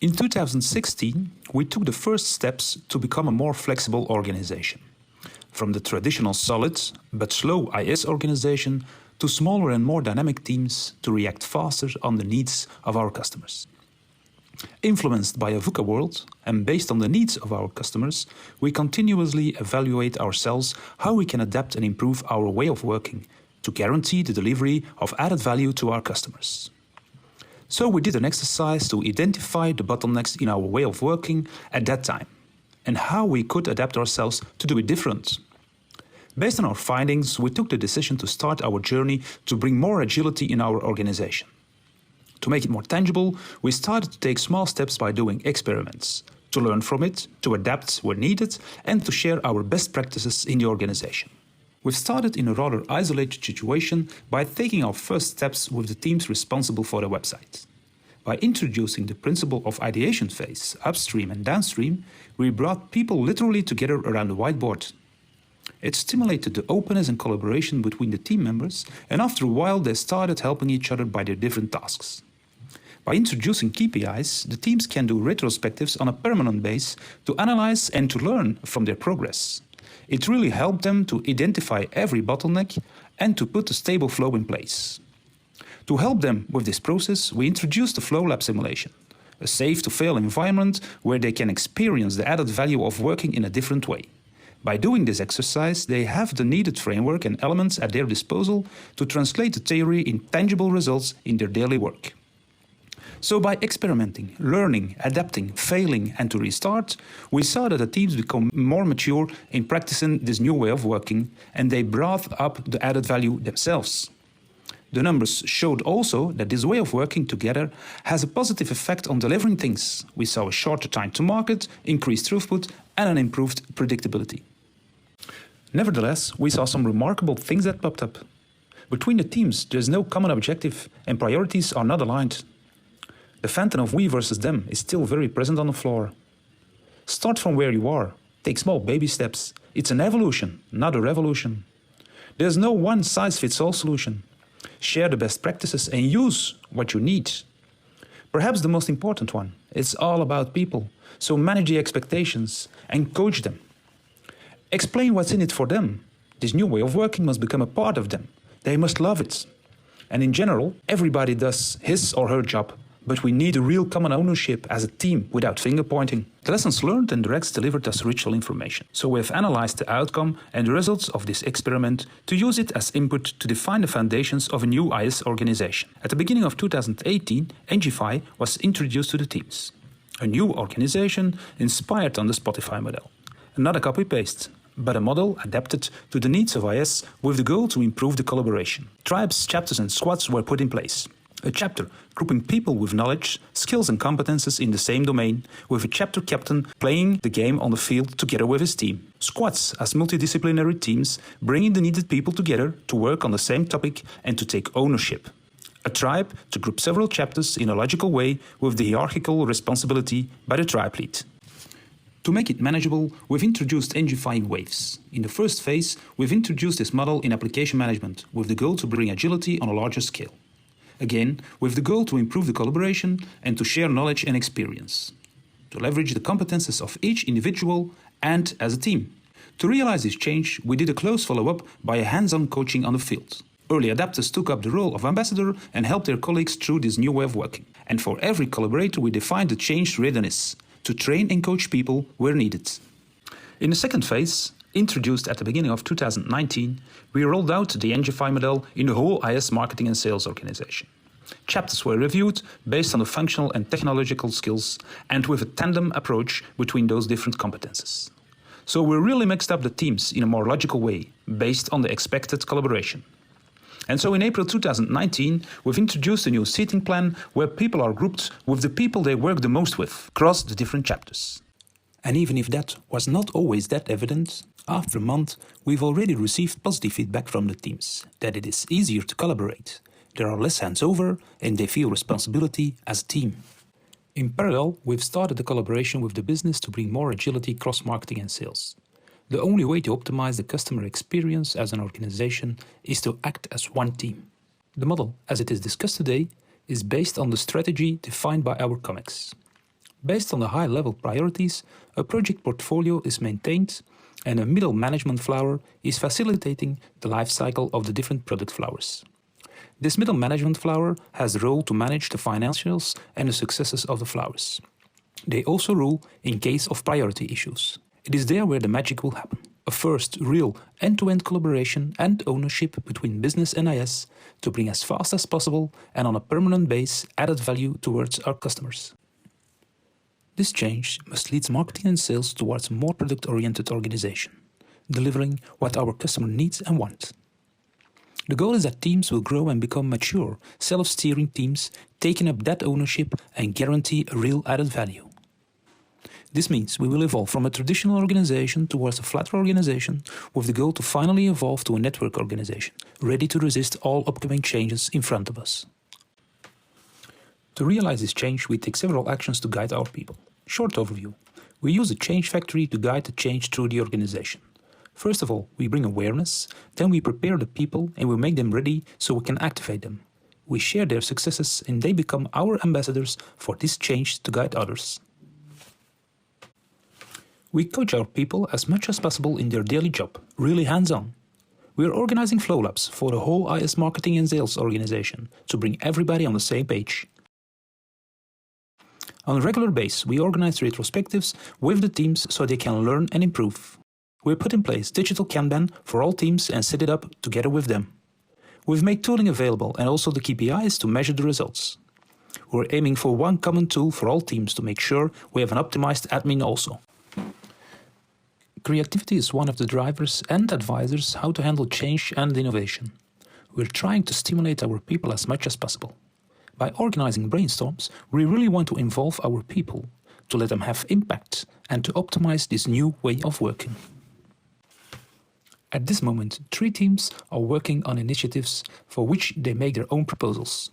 In 2016, we took the first steps to become a more flexible organization. From the traditional solid but slow IS organization to smaller and more dynamic teams to react faster on the needs of our customers. Influenced by a VUCA world and based on the needs of our customers, we continuously evaluate ourselves how we can adapt and improve our way of working to guarantee the delivery of added value to our customers. So we did an exercise to identify the bottlenecks in our way of working at that time and how we could adapt ourselves to do it different. Based on our findings, we took the decision to start our journey to bring more agility in our organization. To make it more tangible, we started to take small steps by doing experiments, to learn from it, to adapt where needed, and to share our best practices in the organization. We've started in a rather isolated situation by taking our first steps with the teams responsible for the website. By introducing the principle of ideation phase, upstream and downstream, we brought people literally together around the whiteboard. It stimulated the openness and collaboration between the team members, and after a while they started helping each other by their different tasks. By introducing KPIs, the teams can do retrospectives on a permanent basis to analyze and to learn from their progress. It really helped them to identify every bottleneck and to put a stable flow in place. To help them with this process, we introduced the Flow Lab simulation, a safe-to-fail environment where they can experience the added value of working in a different way. By doing this exercise, they have the needed framework and elements at their disposal to translate the theory in tangible results in their daily work. So by experimenting, learning, adapting, failing and to restart, we saw that the teams become more mature in practicing this new way of working, and they brought up the added value themselves. The numbers showed also that this way of working together has a positive effect on delivering things. We saw a shorter time to market, increased throughput and an improved predictability. Nevertheless, we saw some remarkable things that popped up. Between the teams, there is no common objective and priorities are not aligned. The phantom of we versus them is still very present on the floor. Start from where you are. Take small baby steps. It's an evolution, not a revolution. There's no one-size-fits-all solution. Share the best practices and use what you need. Perhaps the most important one, it's all about people. So manage the expectations and coach them. Explain what's in it for them. This new way of working must become a part of them. They must love it. And in general, everybody does his or her job. But we need a real common ownership as a team without finger pointing. The lessons learned and the Rex delivered us ritual information. So we have analyzed the outcome and the results of this experiment to use it as input to define the foundations of a new IS organization. At the beginning of 2018, Engify was introduced to the teams. A new organization inspired on the Spotify model. Not a copy-paste, but a model adapted to the needs of IS with the goal to improve the collaboration. Tribes, chapters and squads were put in place. A chapter grouping people with knowledge, skills and competences in the same domain, with a chapter captain playing the game on the field together with his team. Squads as multidisciplinary teams, bringing the needed people together to work on the same topic and to take ownership. A tribe to group several chapters in a logical way with the hierarchical responsibility by the tribe lead. To make it manageable, we've introduced Engify in waves. In the first phase, we've introduced this model in application management with the goal to bring agility on a larger scale. Again, with the goal to improve the collaboration and to share knowledge and experience. To leverage the competences of each individual and as a team. To realize this change, we did a close follow-up by a hands-on coaching on the field. Early adapters took up the role of ambassador and helped their colleagues through this new way of working. And for every collaborator, we defined the changed readiness to train and coach people where needed. In the second phase, introduced at the beginning of 2019, we rolled out the Engify model in the whole IS marketing and sales organization. Chapters were reviewed based on the functional and technological skills and with a tandem approach between those different competences. So we really mixed up the teams in a more logical way, based on the expected collaboration. And so in April 2019, we've introduced a new seating plan where people are grouped with the people they work the most with, across the different chapters. And even if that was not always that evident, after a month, we've already received positive feedback from the teams that it is easier to collaborate. There are less hands over and they feel responsibility as a team. In parallel, we've started a collaboration with the business to bring more agility across marketing and sales. The only way to optimize the customer experience as an organization is to act as one team. The model, as it is discussed today, is based on the strategy defined by our comics. Based on the high-level priorities, a project portfolio is maintained and a middle management flower is facilitating the life cycle of the different product flowers. This middle management flower has the role to manage the financials and the successes of the flowers. They also rule in case of priority issues. It is there where the magic will happen. A first real end-to-end collaboration and ownership between business and IS to bring as fast as possible and on a permanent base added value towards our customers. This change must lead marketing and sales towards a more product-oriented organization, delivering what our customer needs and wants. The goal is that teams will grow and become mature, self-steering teams, taking up that ownership and guarantee a real added value. This means we will evolve from a traditional organization towards a flatter organization with the goal to finally evolve to a network organization, ready to resist all upcoming changes in front of us. To realize this change, we take several actions to guide our people. Short overview. We use a change factory to guide the change through the organization. First of all, we bring awareness, then we prepare the people and we make them ready so we can activate them. We share their successes and they become our ambassadors for this change to guide others. We coach our people as much as possible in their daily job, really hands-on. We are organizing flow labs for the whole IS marketing and sales organization to bring everybody on the same page. On a regular basis, we organize retrospectives with the teams so they can learn and improve. We put in place digital Kanban for all teams and set it up together with them. We've made tooling available and also the KPIs to measure the results. We're aiming for one common tool for all teams to make sure we have an optimized admin also. Creativity is one of the drivers and advisors how to handle change and innovation. We're trying to stimulate our people as much as possible. By organizing brainstorms, we really want to involve our people, to let them have impact and to optimize this new way of working. At this moment, 3 teams are working on initiatives for which they make their own proposals.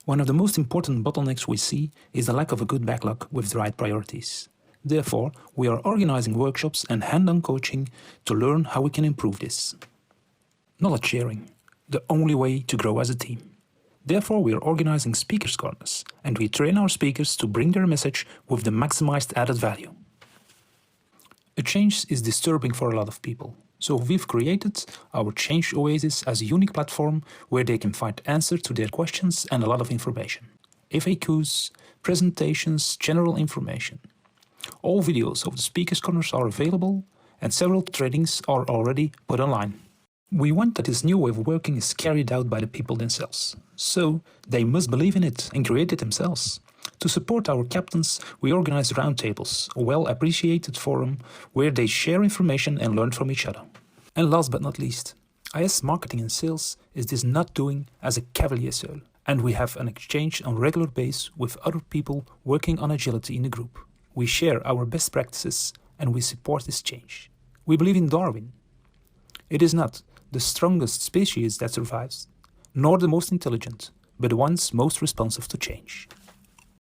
One of the most important bottlenecks we see is the lack of a good backlog with the right priorities. Therefore, we are organizing workshops and hand-on coaching to learn how we can improve this. Knowledge sharing, the only way to grow as a team. Therefore, we are organizing speakers corners, and we train our speakers to bring their message with the maximized added value. A change is disturbing for a lot of people, so we've created our Change Oasis as a unique platform where they can find answers to their questions and a lot of information. FAQs, presentations, general information. All videos of the speakers corners are available and several trainings are already put online. We want that this new way of working is carried out by the people themselves, so they must believe in it and create it themselves. To support our captains, we organize roundtables, a well-appreciated forum where they share information and learn from each other. And last but not least, IS Marketing and Sales is this not doing as a cavalier soul, and we have an exchange on a regular basis with other people working on agility in the group. We share our best practices and we support this change. We believe in Darwin. It is not the strongest species that survives, nor the most intelligent, but the ones most responsive to change.